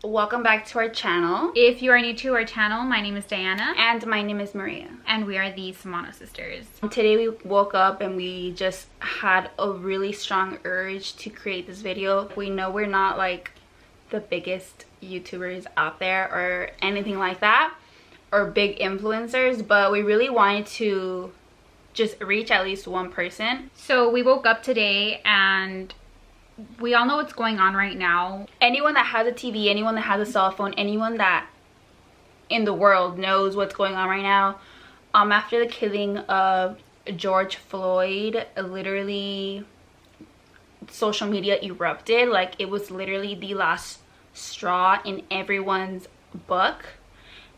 welcome back to our channel. If you are new to our channel, my name is Diana. And my name is Maria. And we are the BONO sisters. Today we woke up and we just had a really strong urge to create this video. We know we're not like the biggest YouTubers out there or anything like that, or big influencers, but we really wanted to just reach at least one person. So we woke up today and we all know what's going on right now. Anyone that has a TV, anyone that has a cell phone, anyone that in the world knows what's going on right now. After the killing of George Floyd, literally social media erupted. Like, it was literally the last straw in everyone's book.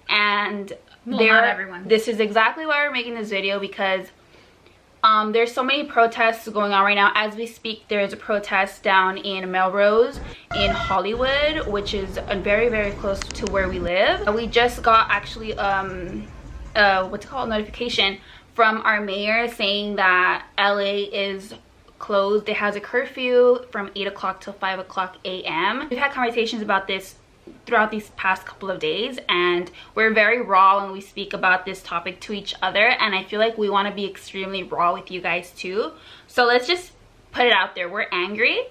And well, not everyone. This is exactly why we're making this video, because there's so many protests going on right now. As we speak, there's a protest down in Melrose in Hollywood, which is very, very close to where we live. We just got actually notification from our mayor saying that LA is closed. It has a curfew from 8 o'clock till 5 o'clock a.m. We've had conversations about this throughout these past couple of days, and we're very raw when we speak about this topic to each other, and I feel like we want to be extremely raw with you guys too. So let's just put it out there. We're angry,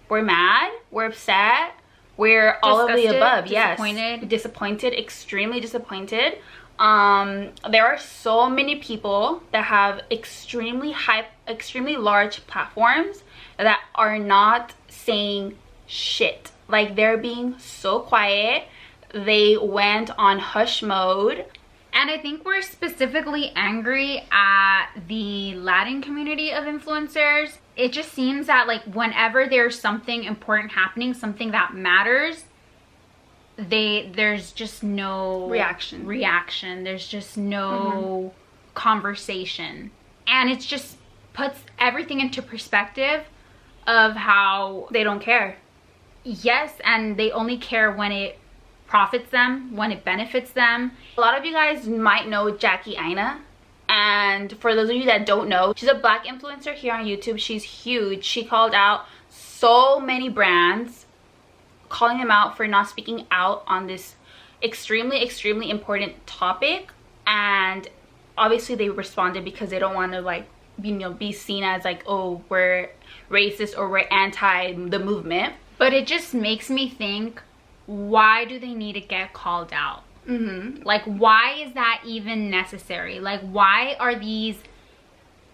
we're mad, we're upset, we're all of the above. Disappointed. Yes, disappointed, extremely disappointed. There are so many people that have extremely large platforms that are not saying shit. Like, they're being so quiet. They went on hush mode. And I think we're specifically angry at the Latin community of influencers. It just seems that, like, whenever there's something important happening, something that matters, there's just no reaction. There's just no conversation. And it just puts everything into perspective of how they don't care. Yes, and they only care when it profits them, when it benefits them. A lot of you guys might know Jackie Aina, and for those of you that don't know, she's a black influencer here on YouTube. She's huge. She called out so many brands, calling them out for not speaking out on this extremely important topic, and obviously they responded because they don't want to, like, be seen as like, oh, we're racist or we're anti the movement. But it just makes me think, why do they need to get called out? Like, why is that even necessary? Like, why are these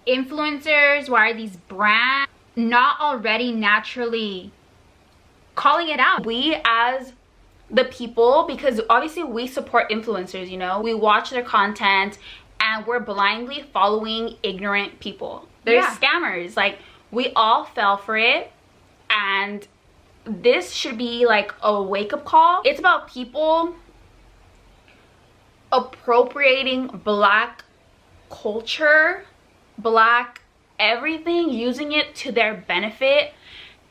influencers, why are these brands not already naturally calling it out? We as the people, because obviously we support influencers, you know, we watch their content and we're blindly following ignorant people. They're scammers. Like, we all fell for it, and this should be like a wake-up call. It's about people appropriating black culture, black everything, using it to their benefit.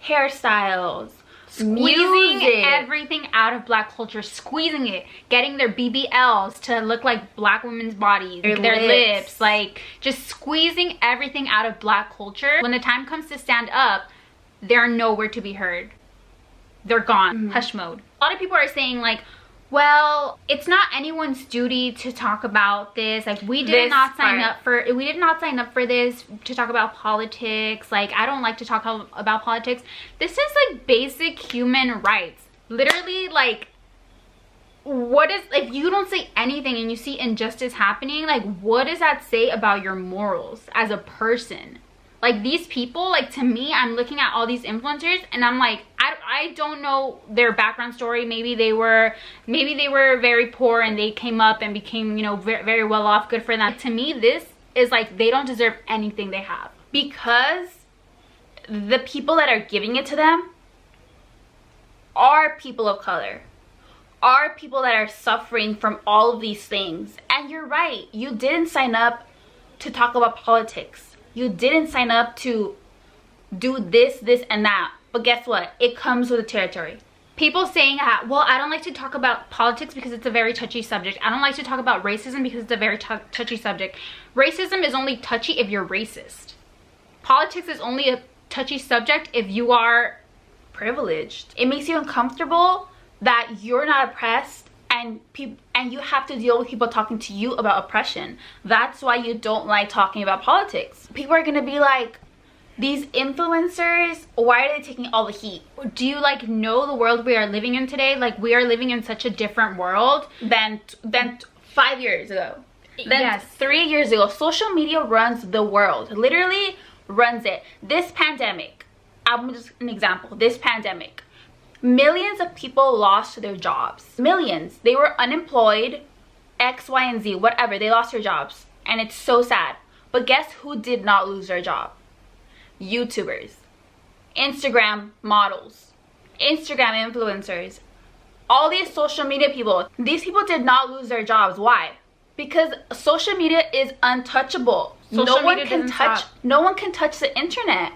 Hairstyles, squeezing everything out of black culture, squeezing it, getting their BBLs to look like black women's bodies, their lips, like just squeezing everything out of black culture. When the time comes to stand up, they're nowhere to be heard. They're gone. Hush mode. A lot of people are saying, like, well, it's not anyone's duty to talk about this. Like, we did not sign up for this to talk about politics. Like, I don't like to talk about politics. This is like basic human rights. Literally, like, what is, if you don't say anything and you see injustice happening, like, what does that say about your morals as a person? Like, these people, like, to me, I'm looking at all these influencers and I'm like, I don't know their background story. Maybe they were very poor and they came up and became, you know, very, very well off. Good for them. To me, this is like, they don't deserve anything they have, because the people that are giving it to them are people of color, are people that are suffering from all of these things. And you're right, you didn't sign up to talk about politics. You didn't sign up to do this, and that. But guess what? It comes with the territory. People saying, well, I don't like to talk about politics because it's a very touchy subject. I don't like to talk about racism because it's a very touchy subject. Racism is only touchy if you're racist. Politics is only a touchy subject if you are privileged. It makes you uncomfortable that you're not oppressed, and you have to deal with people talking to you about oppression. That's why you don't like talking about politics. People are gonna be like, these influencers, why are they taking all the heat? Do you like know the world we are living in today? Like, we are living in such a different world than 5 years ago. Then yes. 3 years ago. Social media runs the world. Literally runs it. This pandemic, I'm just an example. This pandemic, millions of people lost their jobs. Millions. They were unemployed, X, Y, and Z, whatever. They lost their jobs. And it's so sad. But guess who did not lose their job? YouTubers, Instagram models, Instagram influencers, all these social media people. These people did not lose their jobs. Why? Because social media is untouchable. No one can touch the internet.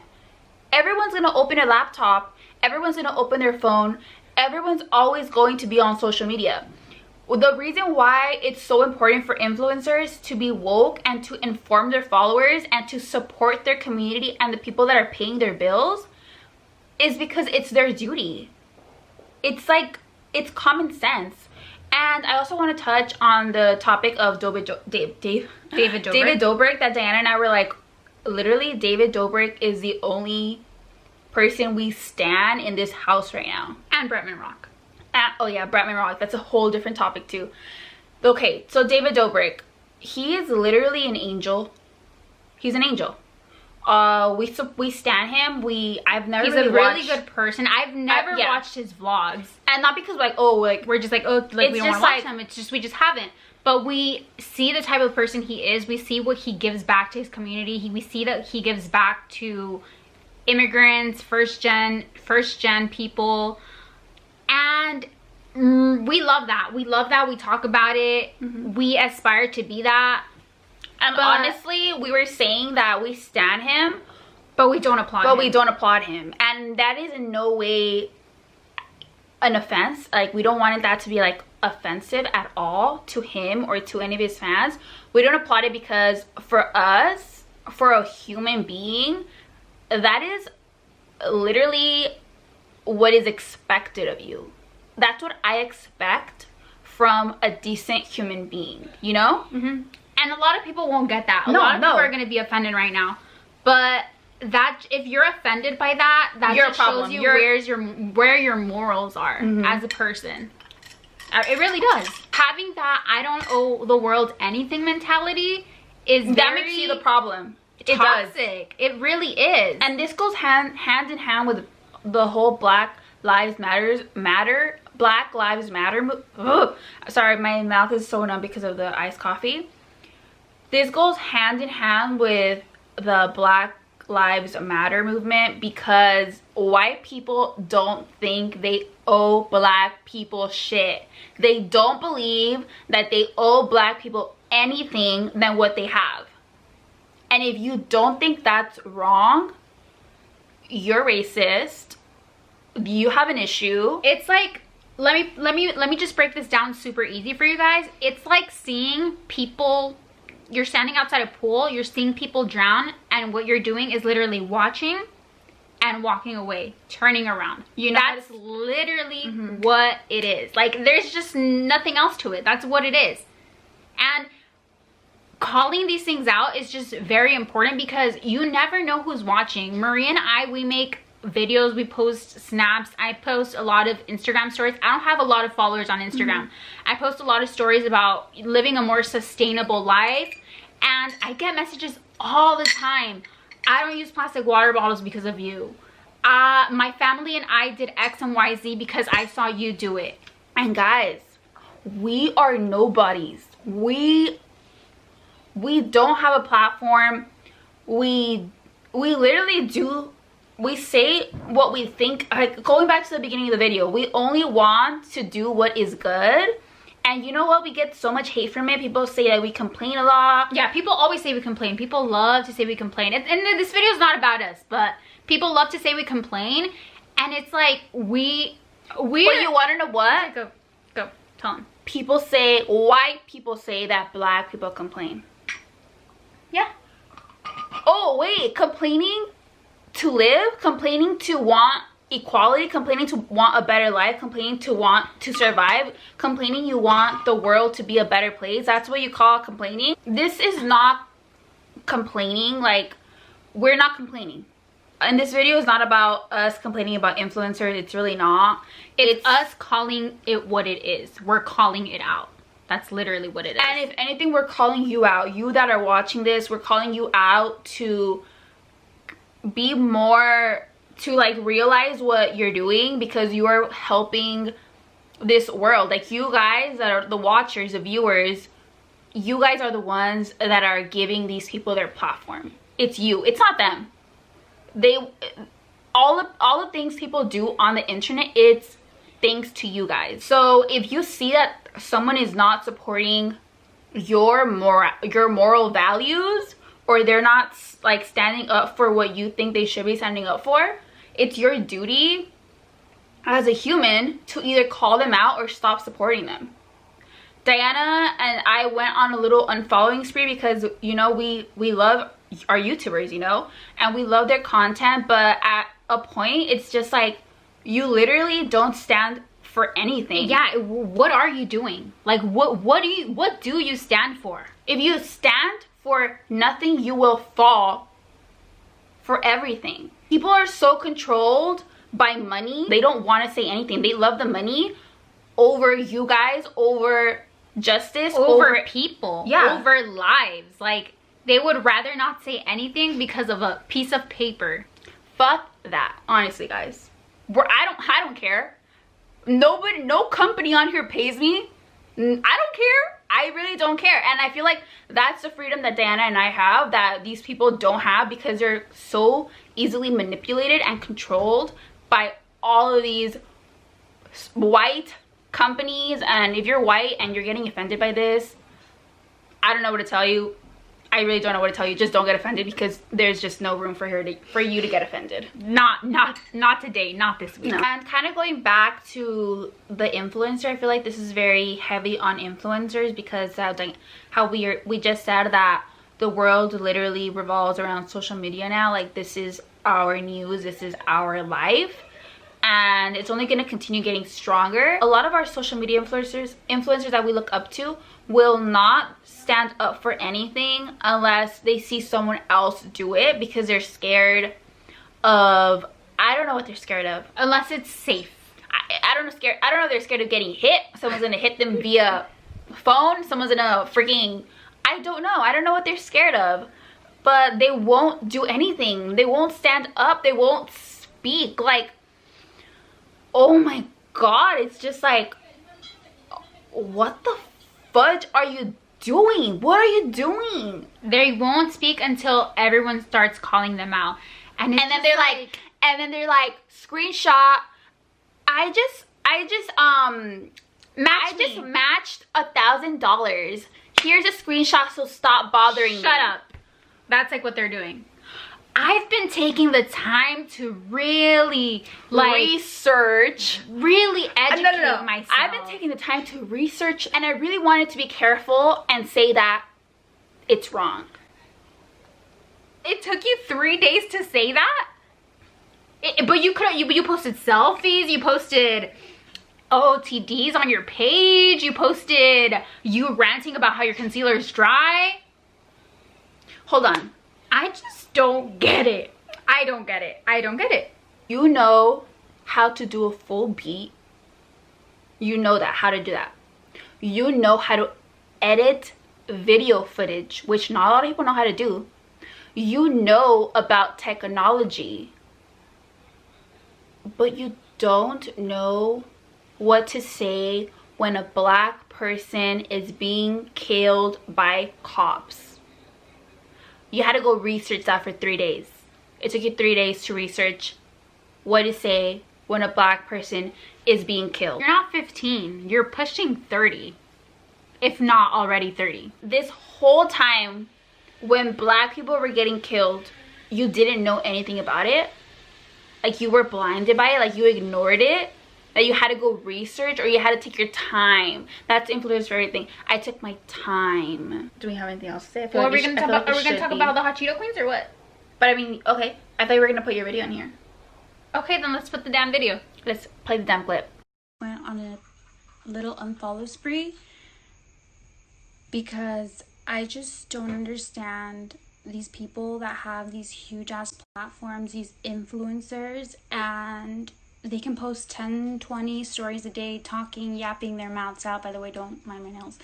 Everyone's gonna open a laptop, everyone's gonna open their phone, everyone's always going to be on social media. The reason why it's so important for influencers to be woke and to inform their followers and to support their community and the people that are paying their bills is because it's their duty. It's like, it's common sense. And I also want to touch on the topic of David Dobrik, that Diana and I were like, literally, David Dobrik is the only person we stan in this house right now. And Bretman Rock. Oh yeah, Bretman Rock. That's a whole different topic too. Okay, so David Dobrik, he is literally an angel. He's an angel. We stan him. I've never. He's really a really good person. I've never watched his vlogs, and not because like, oh, like we're just like, oh, like we don't want to watch him. It's just we just haven't. But we see the type of person he is. We see what he gives back to his community. We see that he gives back to immigrants, first gen people. And we love that. We love that. We talk about it. We aspire to be that. And honestly, we were saying that we stan him, but we don't applaud him. And that is in no way an offense. Like, we don't want that to be like offensive at all to him or to any of his fans. We don't applaud it because for us, for a human being, that is literally what is expected of you. That's what I expect from a decent human being, you know? And a lot of people won't get that. A lot of people are going to be offended right now. But that, if you're offended by that, that just shows you where your morals are as a person. It really does. Having that I don't owe the world anything mentality is that makes you the problem. Toxic. It really is. And this goes hand in hand with the whole Black Lives Matter. Sorry, my mouth is so numb because of the iced coffee. This goes hand in hand with the Black Lives Matter movement because white people don't think they owe black people shit. They don't believe that they owe black people anything than what they have. And if you don't think that's wrong, you're racist. You have an issue. It's like, let me just break this down super easy for you guys. It's like seeing people, you're standing outside a pool, you're seeing people drown, and what you're doing is literally watching and walking away, turning around. You know, that's literally what it is. Like, there's just nothing else to it. That's what it is. And calling these things out is just very important because you never know who's watching. Marie and I, we make videos, we post snaps, I post a lot of Instagram stories. I don't have a lot of followers on Instagram. I post a lot of stories about living a more sustainable life, and I get messages all the time. I don't use plastic water bottles because of you. My family and I did X and Y, Z because I saw you do it. And guys, we are nobodies. We don't have a platform. We literally do. We say what we think. Like, going back to the beginning of the video, we only want to do what is good. And you know what? We get so much hate from it. People say that we complain a lot. Yeah, people always say we complain. People love to say we complain. And this video is not about us, but people love to say we complain. And it's like, But you want to know what? Go, tell them. White people say that black people complain. Yeah. Oh, wait, complaining to live? Complaining to want equality, complaining to want a better life, complaining to want to survive, complaining you want the world to be a better place. That's what you call complaining. This is not complaining. Like, we're not complaining. And this video is not about us complaining about influencers. It's really not. It's us calling it what it is. We're calling it out. That's literally what it is. And if anything, we're calling you out. You that are watching this, we're calling you out to be more, to like realize what you're doing, because you are helping this world. Like, you guys that are the watchers, the viewers, you guys are the ones that are giving these people their platform. It's you. It's not them. All the things people do on the internet, it's thanks to you guys. So if you see that someone is not supporting your moral values, or they're not like standing up for what you think they should be standing up for, it's your duty as a human to either call them out or stop supporting them. Diana and I went on a little unfollowing spree because, you know, we love our YouTubers, you know, and we love their content, but at a point it's just like, you literally don't stand for anything. Yeah, what are you doing? Like, what do you stand for? If you stand for nothing, you will fall for everything. People are so controlled by money. They don't want to say anything. They love the money over you guys, over justice, over people, yeah, over lives. Like, they would rather not say anything because of a piece of paper. Fuck that, honestly, guys. I don't care. Nobody, no company on here pays me. I don't care. I really don't care. And I feel like that's the freedom that Diana and I have that these people don't have, because they're so easily manipulated and controlled by all of these white companies. And if you're white and you're getting offended by this, I don't know what to tell you. I really don't know what to tell you. Just don't get offended, because there's just no room for you to get offended. Not today, not this week. No. And kind of going back to the influencer, I feel like this is very heavy on influencers, because how we just said that the world literally revolves around social media now. Like, this is our news, this is our life, and it's only going to continue getting stronger. A lot of our social media influencers that we look up to will not stand up for anything unless they see someone else do it, because they're scared of, I don't know what they're scared of. Unless it's safe. I don't know if they're scared of getting hit. Someone's gonna hit them via phone. Someone's gonna freaking, I don't know what they're scared of. But they won't do anything. They won't stand up. They won't speak. Like, oh my god, it's just like, what the fudge are you doing? What are you doing? They won't speak until everyone starts calling them out. And then they're like, screenshot, I just matched $1,000. Here's a screenshot, so stop bothering me. Shut up. That's like what they're doing. I've been taking the time to really research, really educate myself. I've been taking the time to research, and I really wanted to be careful and say that it's wrong. It took you 3 days to say that? But you posted selfies, you posted OOTDs on your page, you posted you ranting about how your concealer is dry. Hold on. I just don't get it. I don't get it. You know how to do a full beat. You know how to do that. You know how to edit video footage, which not a lot of people know how to do. You know about technology, but you don't know what to say when a black person is being killed by cops. You had to go research that for 3 days. It took you 3 days to research what to say when a black person is being killed. You're not 15, you're pushing 30, if not already 30. This whole time when black people were getting killed, you didn't know anything about it. Like, you were blinded by it, like you ignored it. That you had to go research, or you had to take your time. That's influence for everything. I took my time. Do we have anything else to say? Well, are we gonna talk about the hot Cheeto queens or what? But I mean, okay. I thought you were gonna put your video in here. Okay, then let's put the damn video. Let's play the damn clip. Went on a little unfollow spree because I just don't understand these people that have these huge ass platforms, these influencers, and they can post 10-20 stories a day talking, yapping their mouths out. By the way, don't mind my nails.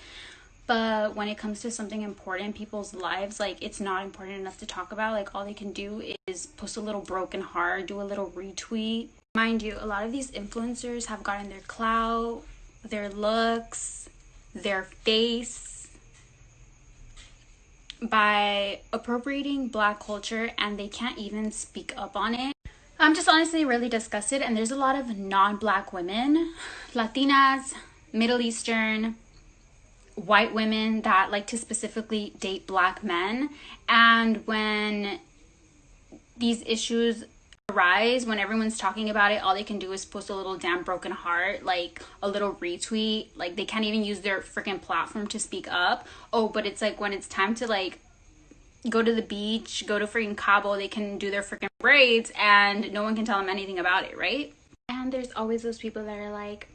But when it comes to something important in people's lives, like, it's not important enough to talk about. Like, all they can do is post a little broken heart, do a little retweet. Mind you, a lot of these influencers have gotten their clout, their looks, their face by appropriating Black culture, and they can't even speak up on it. I'm just honestly really disgusted, and there's a lot of non-Black women, Latinas, Middle Eastern, white women that like to specifically date Black men, and when these issues arise, when everyone's talking about it, all they can do is post a little damn broken heart, like a little retweet. Like, they can't even use their freaking platform to speak up. Oh, but it's like when it's time to like go to the beach, go to freaking Cabo, they can do their freaking braids and no one can tell them anything about it, right? And there's always those people that are like,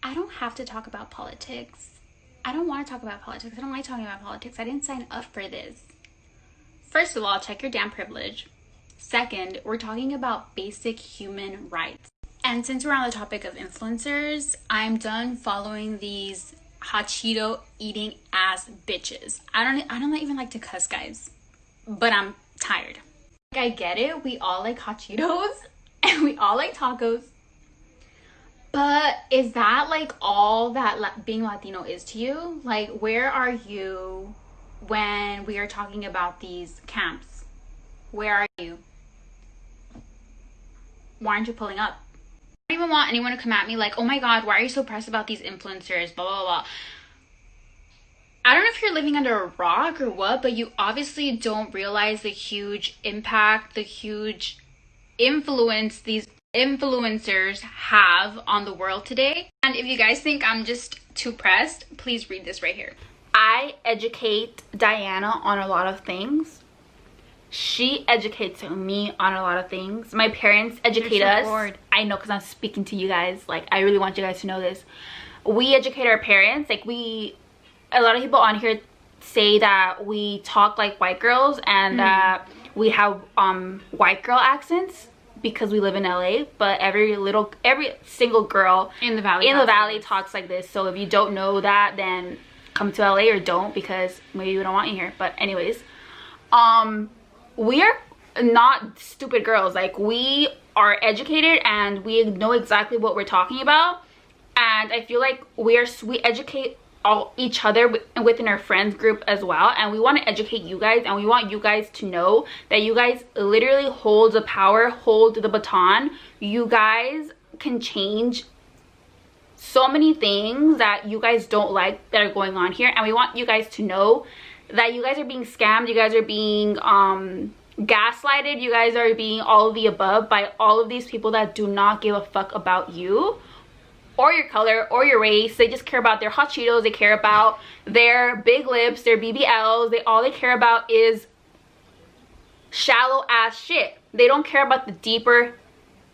I don't have to talk about politics. I don't want to talk about politics. I don't like talking about politics. I didn't sign up for this. First of all, check your damn privilege. Second, we're talking about basic human rights. And since we're on the topic of influencers, I'm done following these hot Cheeto eating ass bitches. I don't even like to cuss, guys, but I'm tired. Like, I get it. We all like hot Cheetos and we all like tacos. But is that like all that being Latino is to you? Like, where are you when we are talking about these camps? Where are you? Why aren't you pulling up? I don't even want anyone to come at me like, oh my god, why are you so pressed about these influencers, blah blah blah. I don't know if you're living under a rock or what, but you obviously don't realize the huge impact, the huge influence these influencers have on the world today. And if you guys think I'm just too pressed, please read this right here. I educate Diana on a lot of things. She educates me on a lot of things. My parents educate us. I know, because I'm speaking to you guys. Like, I really want you guys to know this. We educate our parents. Like, a lot of people on here say that we talk like white girls and that we have white girl accents because we live in LA, but every single girl in the valley talks like this. So if you don't know that, then come to LA or don't, because maybe we don't want you here. But anyways, we are not stupid girls. Like, we are educated and we know exactly what we're talking about. And I feel like we educate each other within our friends group as well, and we want to educate you guys, and we want you guys to know that you guys literally hold the power, hold the baton. You guys can change so many things that you guys don't like that are going on here, and we want you guys to know that you guys are being scammed, you guys are being gaslighted, you guys are being all of the above by all of these people that do not give a fuck about you or your color or your race. They just care about their hot Cheetos, they care about their big lips, their BBLs. All they care about is shallow ass shit. They don't care about the deeper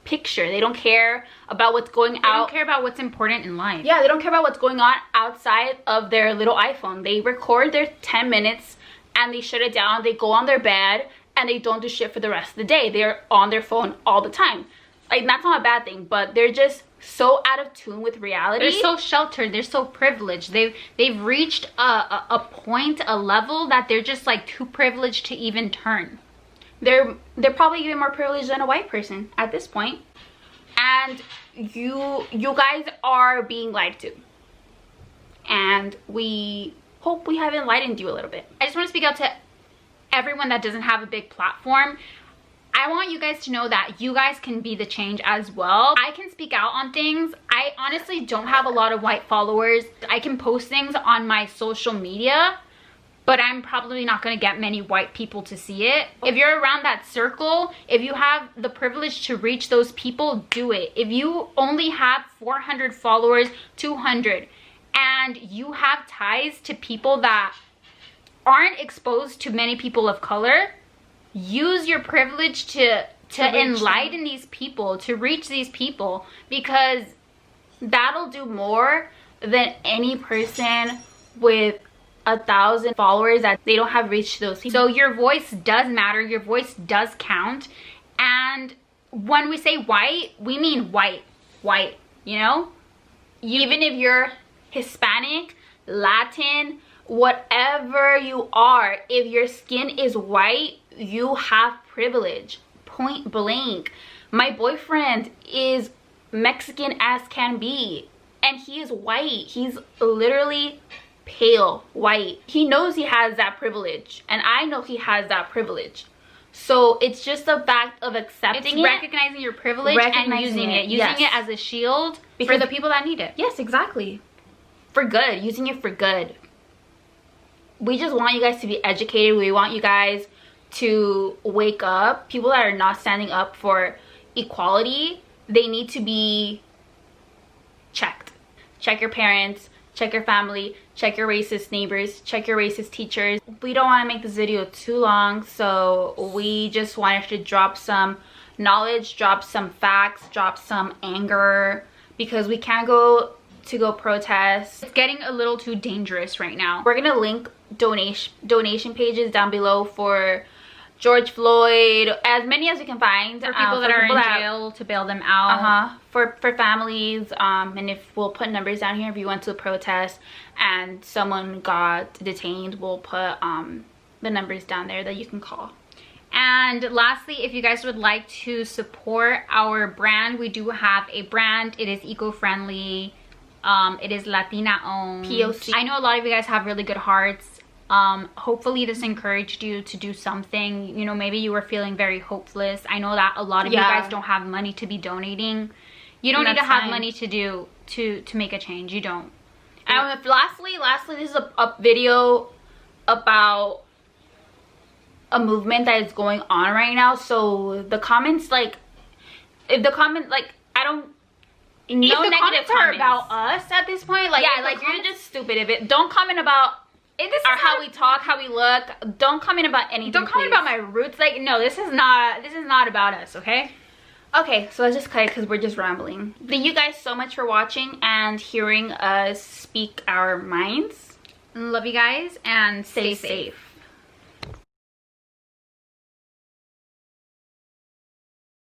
picture. They don't care about what's going out. They don't care about what's important in life. Yeah, they don't care about what's going on outside of their little iPhone. They record their 10 minutes and they shut it down. They go on their bed and they don't do shit for the rest of the day. They're on their phone all the time. Like, that's not a bad thing, but they're just so out of tune with reality. They're so sheltered, they're so privileged. They've reached a point, a level that they're just like too privileged to even turn. They're probably even more privileged than a white person at this point. And you guys are being lied to. And we hope we have enlightened you a little bit. I just want to speak out to everyone that doesn't have a big platform. I want you guys to know that you guys can be the change as well. I can speak out on things. I honestly don't have a lot of white followers. I can post things on my social media, but I'm probably not going to get many white people to see it. If you're around that circle, if you have the privilege to reach those people, do it. If you only have 400 followers, 200, and you have ties to people that aren't exposed to many people of color, use your privilege to to enlighten these people, to reach these people, because that'll do more than any person with 1,000 followers that they don't have reached those people. So your voice does matter, your voice does count. And when we say white, we mean white, you know? Even if you're Hispanic, Latin, whatever you are, if your skin is white, you have privilege, point blank. My boyfriend is Mexican as can be, and he is white. He's literally pale white. He knows he has that privilege, and I know he has that privilege. So it's just a fact of accepting it, recognizing your privilege, and using it as a shield for the people that need it. Yes, exactly. For good, using it for good. We just want you guys to be educated. We want you guys to wake up. People that are not standing up for equality, they need to be checked. Check your parents, check your family, check your racist neighbors, check your racist teachers. We don't want to make this video too long, so we just wanted to drop some knowledge, drop some facts, drop some anger, because we can't go protest. It's getting a little too dangerous right now. We're gonna link donation pages down below for George Floyd, as many as we can find, for people that are in jail, to bail them out, for families, and if we'll put numbers down here if you went to a protest and someone got detained, we'll put the numbers down there that you can call. And lastly, if you guys would like to support our brand, we do have a brand. It is eco-friendly, it is Latina owned, POC. I know a lot of you guys have really good hearts. Hopefully this encouraged you to do something. You know, maybe you were feeling very hopeless. I know that a lot of you guys don't have money to be donating. You don't need to have money to make a change. You don't. And lastly, this is a video about a movement that is going on right now. So the comments, like, if the comment, like, I don't, no negative comments are about us at this point. Like, yeah, like, you're just stupid. If it, don't comment about or how we talk, how we look. Don't comment about anything. Don't comment about my roots. Like, no, this is not about us, okay? Okay, so let's just cut it because we're just rambling. Thank you guys so much for watching and hearing us speak our minds. Love you guys, and stay safe.